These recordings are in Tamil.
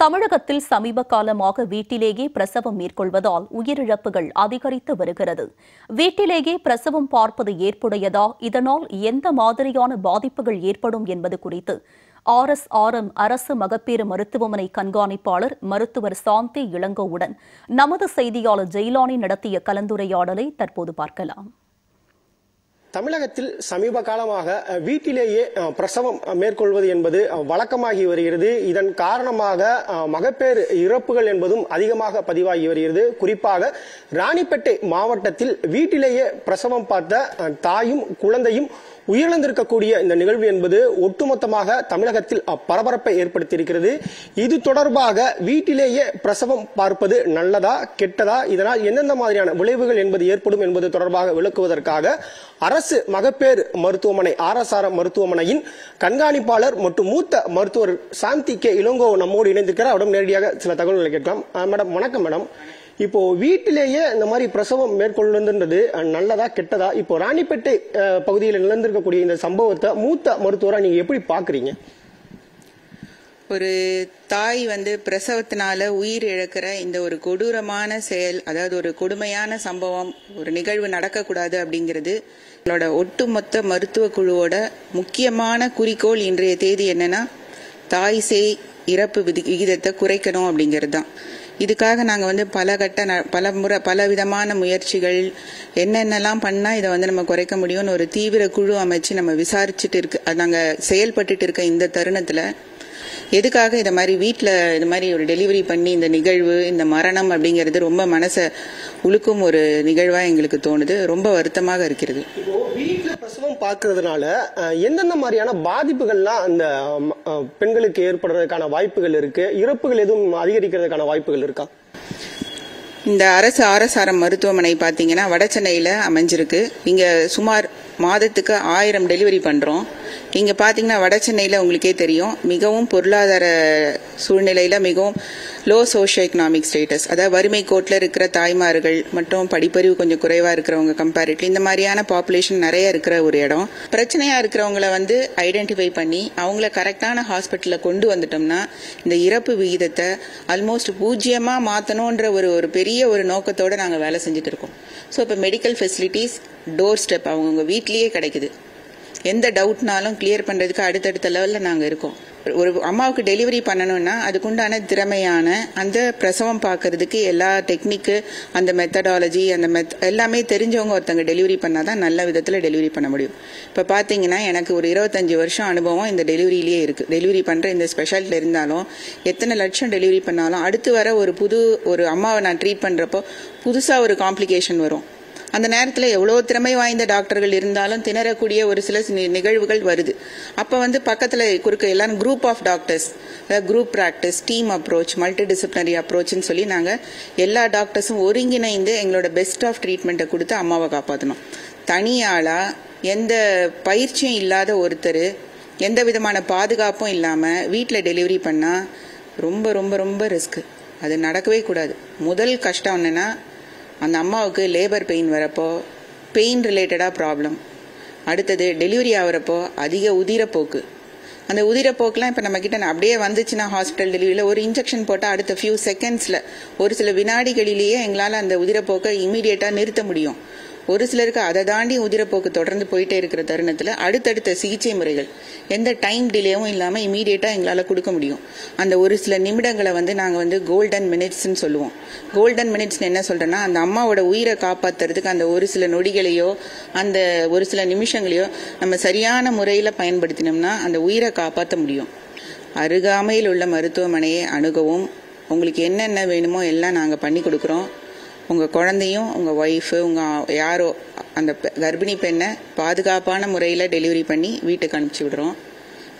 தமிழகத்தில் சமீப காலமாக வீட்டிலேயே பிரசவம் மேற்கொள்வதால் உயிரிழப்புகள் அதிகரித்து வருகிறது. வீட்டிலேயே பிரசவம் பார்ப்பது ஏற்புடையதா? இதனால் எந்த மாதிரியான பாதிப்புகள் ஏற்படும் என்பது குறித்து RSRM அரசு மகப்பேறு மருத்துவமனை கண்காணிப்பாளர் மருத்துவர் சாந்தி இளங்கோவுடன் நமது செய்தியாளர் ஜெயிலானி நடத்திய கலந்துரையாடலை தற்போது பார்க்கலாம். தமிழகத்தில் சமீப காலமாக வீட்டிலேயே பிரசவம் மேற்கொள்வது என்பது வழக்கமாகி வருகிறது. இதன் காரணமாக மகப்பேறு இறப்புகள் என்பதும் அதிகமாக பதிவாகி வருகிறது. குறிப்பாக ராணிப்பேட்டை மாவட்டத்தில் வீட்டிலேயே பிரசவம் பார்த்த தாயும் குழந்தையும் உயிரிழந்திருக்கக்கூடிய இந்த நிகழ்வு என்பது ஒட்டுமொத்தமாக தமிழகத்தில் பரபரப்பை ஏற்படுத்தியிருக்கிறது. இது தொடர்பாக வீட்டிலேயே பிரசவம் பார்ப்பது நல்லதா கெட்டதா, இதனால் எந்தெந்த மாதிரியான விளைவுகள் என்பது ஏற்படும் என்பது தொடர்பாக விளக்குவதற்காக அரசு மகப்பேறு மருத்துவமனை RSRM மருத்துவமனையின் கண்காணிப்பாளர் மற்றும் மூத்த மருத்துவர் சாந்தி இளங்கோ நம்மோடு இணைந்திருக்கிறார். அவரிடம் நேரடியாக சில தகவல்களை கேட்கலாம். மேடம் வணக்கம். மேடம், இப்போ வீட்டிலேயே இந்த மாதிரி பிரசவம் மேற்கொள்ளுன்றது நல்லதா கெட்டதா? இப்போ ராணிப்பேட்டை பகுதியில் நிலந்திருக்கக்கூடிய இந்த சம்பவத்தை மூத்த மருத்துவரா நீங்க எப்படி பாக்குறீங்க? ஒரு தாய் பிரசவத்தினால உயிர் இழக்கிற இந்த ஒரு கொடூரமான செயல், அதாவது ஒரு கொடுமையான சம்பவம், ஒரு நிகழ்வு நடக்கக்கூடாது அப்படிங்கிறது எங்களோட ஒட்டுமொத்த மருத்துவ குழுவோட முக்கியமான குறிக்கோள். இன்றைய தேதி என்னன்னா, தாய் சேய் இறப்பு விகிதத்தை குறைக்கணும் அப்படிங்கிறது தான். இதுக்காக நாங்கள் பல விதமான முயற்சிகள் என்னென்னலாம் பண்ணால் இதை நம்ம குறைக்க முடியும்னு ஒரு தீவிர குழு அமைச்சு நம்ம விசாரிச்சுட்டு இருக்கு. நாங்கள் செயல்பட்டு இருக்க இந்த தருணத்தில் எதுக்காக இதை மாதிரி வீட்டில் இது மாதிரி ஒரு டெலிவரி பண்ணி இந்த நிகழ்வு, இந்த மரணம் அப்படிங்கிறது ரொம்ப மனசை உழுக்கும் ஒரு நிகழ்வாக எங்களுக்கு தோணுது. ரொம்ப வருத்தமாக இருக்கிறது. வீட்டில் பிரசவம் பார்க்கறதுனால எந்தெந்த மாதிரியான பாதிப்புகள்லாம் அந்த பெண்களுக்கு ஏற்படுறதுக்கான வாய்ப்புகள் இருக்கு? இறப்புகள் எதுவும் அதிகரிக்கிறதுக்கான வாய்ப்புகள் இருக்கா? இந்த அரசு RSRM மருத்துவமனை பாத்தீங்கன்னா வடசென்னையில அமைஞ்சிருக்கு. இங்க சுமார் மாதத்துக்கு 1000 டெலிவரி பண்றோம். இங்க பாத்தீங்கன்னா வடசென்னையில உங்களுக்கே தெரியும், மிகவும் பொருளாதார சூழ்நிலையில மிகவும் லோ சோஷியோ எக்கனாமிக் ஸ்டேட்டஸ், அதாவது வறுமை கோட்டில் இருக்கிற தாய்மார்கள் மற்றும் படிப்பறிவு கொஞ்சம் குறைவா இருக்கிறவங்க கம்பேரிட்டிவ் இந்த மாதிரியான பாப்புலேஷன் நிறைய இருக்கிற ஒரு இடம். பிரச்சனையா இருக்கிறவங்களை ஐடென்டிஃபை பண்ணி அவங்கள கரெக்டான ஹாஸ்பிட்டல்ல கொண்டு வந்துட்டோம்னா இந்த இறப்பு விகிதத்தை ஆல்மோஸ்ட் 0 மாத்தணும்ன்ற ஒரு பெரிய ஒரு நோக்கத்தோட நாங்க வேலை செஞ்சுட்டு இருக்கோம். ஸோ இப்போ மெடிக்கல் ஃபெசிலிட்டிஸ் டோர் ஸ்டெப் அவங்க வீட்லயே கிடைக்குது. எந்த டவுட்னாலும் கிளியர் பண்றதுக்கு அடுத்தடுத்த லெவல்ல நாங்க இருக்கோம். ஒரு அம்மாவுக்கு டெலிவரி பண்ணணும்னா அதுக்குண்டான திறமையான அந்த பிரசவம் பார்க்கறதுக்கு எல்லா டெக்னிக்கு, அந்த மெத்தடாலஜி, எல்லாமே தெரிஞ்சவங்க ஒருத்தங்க டெலிவரி பண்ணாதான் நல்ல விதத்துல டெலிவரி பண்ண முடியும். இப்ப பாத்தீங்கன்னா எனக்கு ஒரு 25 வருஷம் அனுபவம் இந்த டெலிவரியிலேயே இருக்கு. டெலிவரி பண்ற இந்த ஸ்பெஷாலிட்டில இருந்தாலும் எத்தனை லட்சம் டெலிவரி பண்ணாலும் அடுத்து வர ஒரு அம்மாவை நான் ட்ரீட் பண்றப்போ புதுசா ஒரு காம்ப்ளிகேஷன் வரும். அந்த நேரத்தில் எவ்வளோ திறமை வாய்ந்த டாக்டர்கள் இருந்தாலும் திணறக்கூடிய ஒரு சில நிகழ்வுகள் வருது. அப்போ பக்கத்தில் குறுக்க எல்லாரும் group of doctors, group practice, team approach, multi disciplinary அப்ரோச்னு சொல்லி நாங்கள் எல்லா டாக்டர்ஸும் ஒருங்கிணைந்து எங்களோட பெஸ்ட் ஆஃப் ட்ரீட்மெண்ட்டை கொடுத்து அம்மாவை காப்பாற்றணும். தனியாளா எந்த பயிற்சியும் இல்லாத ஒருத்தர் எந்த விதமான பாதுகாப்பும் இல்லாமல் வீட்டில் டெலிவரி பண்ணால் ரொம்ப ரொம்ப ரொம்ப ரிஸ்க். அது நடக்கவே கூடாது. முதல் கஷ்டம் என்னன்னா, அந்த அம்மாவுக்கு லேபர் பெயின் வரப்போ பெயின் ரிலேட்டடாக ப்ராப்ளம். அடுத்தது டெலிவரி ஆகிறப்போ அதிக உதிரப்போக்கு. அந்த உதிரப்போக்கெலாம் இப்போ நம்ம கிட்ட அப்படியே வந்துச்சுன்னா ஹாஸ்பிட்டல் டெலிவரியில் ஒரு இன்ஜெக்ஷன் போட்டால் அடுத்த ஃபியூ செகண்ட்ஸில் ஒரு சில வினாடிகளிலேயே எங்களால் அந்த உதிரப்போக்கை இமீடியட்டாக நிறுத்த முடியும். ஒரு சிலருக்கு அதை தாண்டி உதிரப்போக்கு தொடர்ந்து போயிட்டே இருக்கிற தருணத்தில் அடுத்தடுத்த சிகிச்சை முறைகள் எந்த டைம் டிலேவும் இல்லாமல் இமீடியட்டாக எங்களால் கொடுக்க முடியும். அந்த ஒரு சில நிமிடங்களை நாங்கள் கோல்டன் மினிட்ஸ்ன்னு சொல்லுவோம். கோல்டன் மினிட்ஸ்னு என்ன சொல்கிறேன்னா, அந்த அம்மாவோட உயிரை காப்பாற்றுறதுக்கு அந்த ஒரு சில நொடிகளையோ அந்த ஒரு சில நிமிஷங்களையோ நம்ம சரியான முறையில் பயன்படுத்தினோம்னா அந்த உயிரை காப்பாற்ற முடியும். அருகாமையில் உள்ள மருத்துவமனையை அணுகவும், உங்களுக்கு என்னென்ன வேணுமோ எல்லாம் நாங்கள் பண்ணி கொடுக்குறோம். உங்கள் குழந்தையும் உங்கள் ஒய்ஃபு யாரோ அந்த கர்ப்பிணி பெண்ணை பாதுகாப்பான முறையில் டெலிவரி பண்ணி வீட்டுக்கு அனுப்பிச்சி விடுறோம்.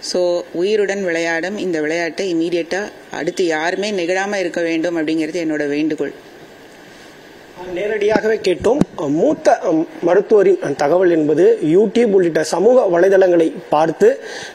ஸோ உயிருடன் விளையாடும் இந்த விளையாட்டை இமீடியட்டாக அடுத்து யாருமே நிகழாமல் இருக்க வேண்டும் அப்படிங்கிறது என்னோட வேண்டுகோள். நேரடியாகவே கேட்டோம். மூத்த மருத்துவரின் தகவல் என்பது யூடியூப் உள்ளிட்ட சமூக வலைதளங்களை பார்த்து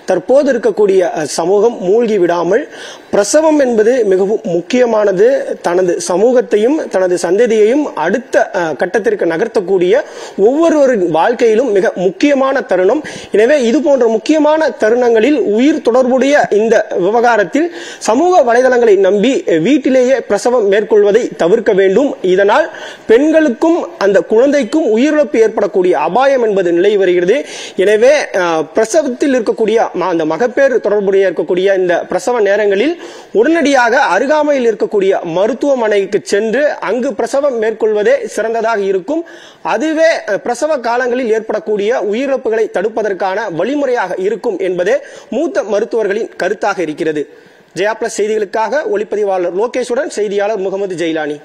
தற்போது இருக்கக்கூடிய சமூகம் மூழ்கி விடாமல் பிரசவம் என்பது மிகவும் முக்கியமானது, தனது சமூகத்தையும் தனது சந்ததியையும் அடுத்த கட்டத்திற்கு நகர்த்தக்கூடிய ஒவ்வொருவரின் வாழ்க்கையிலும் மிக முக்கியமான தருணம். எனவே இது போன்ற முக்கியமான தருணங்களில் உயிர் தொடர்புடைய இந்த விவகாரத்தில் சமூக வலைதளங்களை நம்பி வீட்டிலேயே பிரசவம் மேற்கொள்வதை தவிர்க்க வேண்டும். இதனால் பெண்களுக்கும் அந்த குழந்தைக்கும் உயிரிழப்பு ஏற்படக்கூடிய அபாயம் என்பது நிலை வருகிறது. எனவே பிரசவத்தில் இருக்கக்கூடிய அந்த மகப்பேறு தொடர்புடைய இருக்கக்கூடிய இந்த பிரசவ நேரங்களில் உடனடியாக அருகாமையில் இருக்கக்கூடிய மருத்துவமனைக்கு சென்று அங்கு பிரசவம் மேற்கொள்வதே சிறந்ததாக இருக்கும். அதுவே பிரசவ காலங்களில் ஏற்படக்கூடிய உயிரிழப்புகளை தடுப்பதற்கான வழிமுறையாக இருக்கும் என்பதே மூத்த மருத்துவர்களின் கருத்தாக இருக்கிறது. ஜெயா பிளஸ் செய்திகளுக்காக ஒளிப்பதிவாளர் லோகேஷுடன் செய்தியாளர் முகமது ஜெயிலானி.